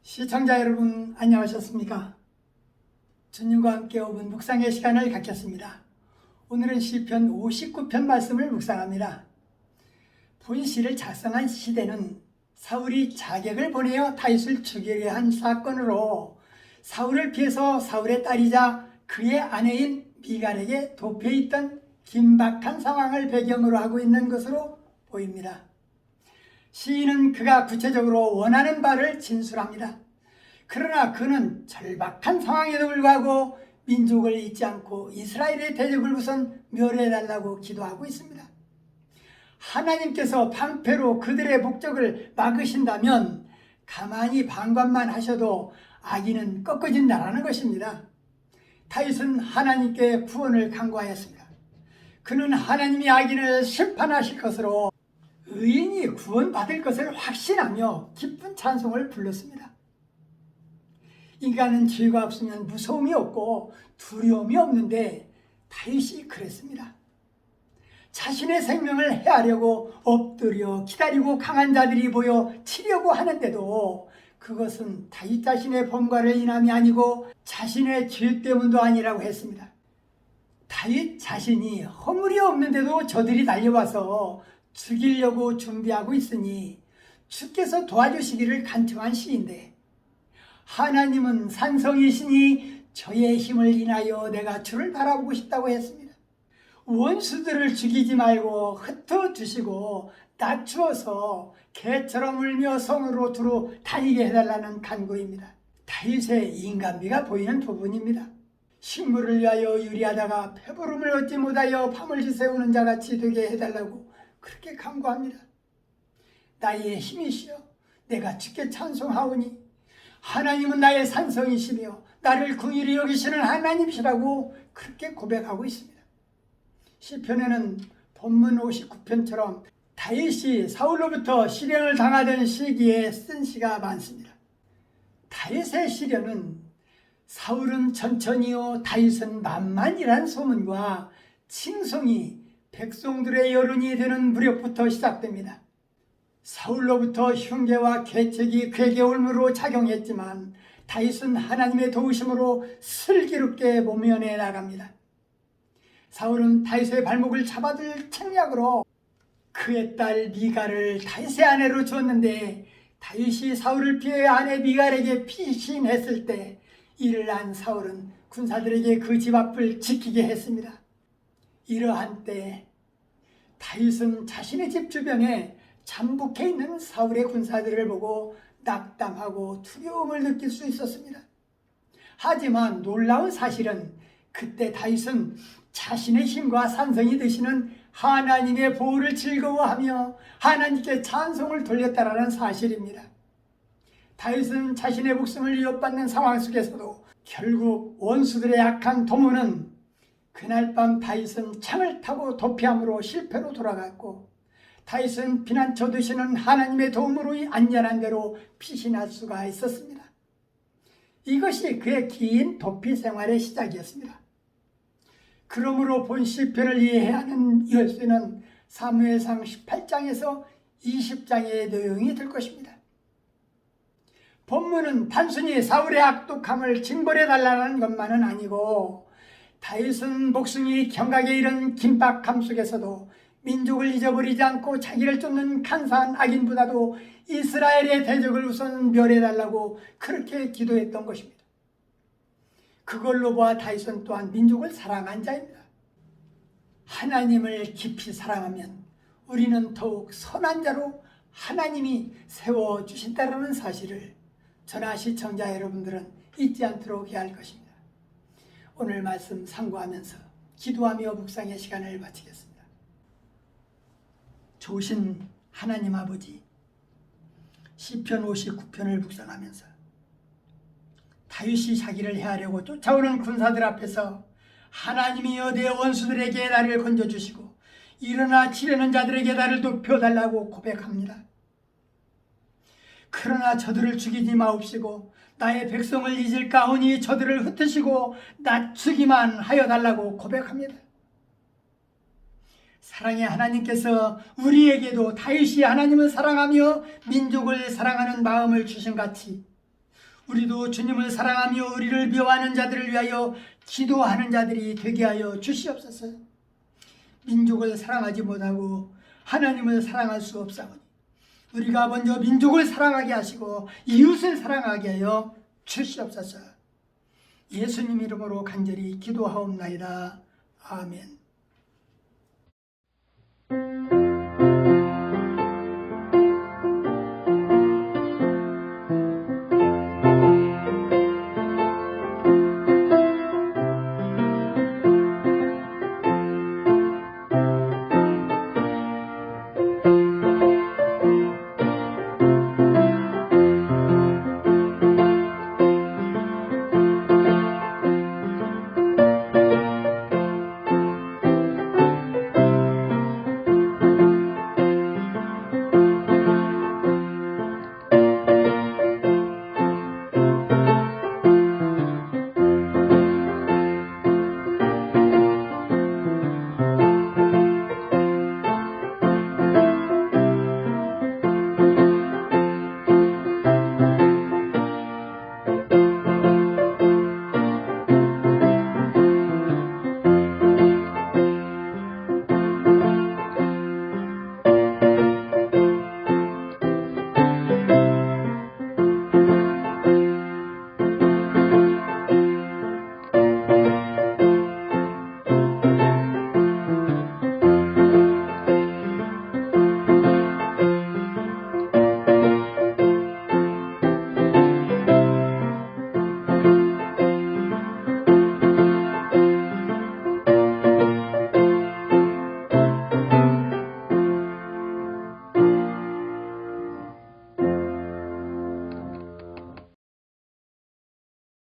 시청자 여러분 안녕하셨습니까? 주님과 함께 5분 묵상의 시간을 갖겠습니다. 오늘은 시편 59편 말씀을 묵상합니다. 본시를 작성한 시대는 사울이 자객을 보내어 다윗을 죽이려 한 사건으로 사울을 피해서 사울의 딸이자 그의 아내인 미갈에게 도피해있던 긴박한 상황을 배경으로 하고 있는 것으로 보입니다. 시인은 그가 구체적으로 원하는 바를 진술합니다. 그러나 그는 절박한 상황에도 불구하고 민족을 잊지 않고 이스라엘의 대적을 우선 멸해달라고 기도하고 있습니다. 하나님께서 방패로 그들의 목적을 막으신다면 가만히 방관만 하셔도 악인은 꺾어진다라는 것입니다. 다윗은 하나님께 구원을 간구하였습니다. 그는 하나님이 악인을 심판하실 것으로 의인이 구원받을 것을 확신하며 기쁜 찬송을 불렀습니다. 인간은 죄가 없으면 무서움이 없고 두려움이 없는데 다윗이 그랬습니다. 자신의 생명을 해하려고 엎드려 기다리고 강한 자들이 모여 치려고 하는데도 그것은 다윗 자신의 범과를 인함이 아니고 자신의 죄 때문도 아니라고 했습니다. 다윗 자신이 허물이 없는데도 저들이 달려와서 죽이려고 준비하고 있으니 주께서 도와주시기를 간청한 시인데, 하나님은 산성이시니 저의 힘을 인하여 내가 주를 바라보고 싶다고 했습니다. 원수들을 죽이지 말고 흩어주시고 낮추어서 개처럼 울며 성으로 두루 다니게 해달라는 간구입니다. 다윗의 인간미가 보이는 부분입니다. 식물을 위하여 유리하다가 배부름을 얻지 못하여 밤을 지새우는 자같이 되게 해달라고 그렇게 간구합니다. 나의 힘이시여 내가 주께 찬송하오니 하나님은 나의 산성이시며 나를 긍휼히 여기시는 하나님이시라고 그렇게 고백하고 있습니다. 시편에는 본문 59편처럼 다윗이 사울로부터 시련을 당하던 시기에 쓴 시가 많습니다. 다윗의 시련은 사울은 천천히요 다윗은 만만이란 소문과 칭송이 백성들의 여론이 되는 무렵부터 시작됩니다. 사울로부터 흉계와 괴책이 괴계 올무로 작용했지만 다윗은 하나님의 도우심으로 슬기롭게 모면해 나갑니다. 사울은 다윗의 발목을 잡아둘 책략으로 그의 딸 미갈을 다윗의 아내로 주었는데, 다윗이 사울을 피해 아내 미갈에게 피신했을 때 이를 안 사울은 군사들에게 그 집 앞을 지키게 했습니다. 이러한 때 다윗은 자신의 집 주변에 잠복해 있는 사울의 군사들을 보고 낙담하고 두려움을 느낄 수 있었습니다. 하지만 놀라운 사실은 그때 다윗은 자신의 힘과 산성이 되시는 하나님의 보호를 즐거워하며 하나님께 찬송을 돌렸다라는 사실입니다. 다윗은 자신의 목숨을 위협받는 상황 속에서도 결국 원수들의 악한 도모는 그날 밤 다윗은 창을 타고 도피함으로 실패로 돌아갔고, 다윗은 피난처 되시는 하나님의 도움으로 안전한 데로 피신할 수가 있었습니다. 이것이 그의 긴 도피 생활의 시작이었습니다. 그러므로 본 시편을 이해해야 하는 열쇠는 사무엘상 18장에서 20장의 내용이 될 것입니다. 본문은 단순히 사울의 악독함을 징벌해달라는 것만은 아니고, 다윗은 목숨이 경각에 이른 긴박함 속에서도 민족을 잊어버리지 않고 자기를 쫓는 간사한 악인보다도 이스라엘의 대적을 우선 멸해달라고 그렇게 기도했던 것입니다. 그걸로 보아 다윗은 또한 민족을 사랑한 자입니다. 하나님을 깊이 사랑하면 우리는 더욱 선한 자로 하나님이 세워주신다는 사실을 저나 시청자 여러분들은 잊지 않도록 해야 할 것입니다. 오늘 말씀 상고하면서 기도하며 묵상의 시간을 마치겠습니다. 좋으신 하나님 아버지, 시편 59편을 묵상하면서 다윗이 자기를 해하려고 쫓아오는 군사들 앞에서 하나님이여 내 원수들에게 나를 건져주시고 일어나 치려는 자들에게 나를 높여달라고 고백합니다. 그러나 저들을 죽이지 마옵시고 나의 백성을 잊을까오니 저들을 흩으시고 낮추기만 하여 달라고 고백합니다. 사랑의 하나님께서 우리에게도 다윗이 하나님을 사랑하며 민족을 사랑하는 마음을 주신 같이 우리도 주님을 사랑하며 우리를 미워하는 자들을 위하여 기도하는 자들이 되게 하여 주시옵소서. 민족을 사랑하지 못하고 하나님을 사랑할 수 없사오니 우리가 먼저 민족을 사랑하게 하시고 이웃을 사랑하게 하여 주시옵소서. 예수님 이름으로 간절히 기도하옵나이다. 아멘.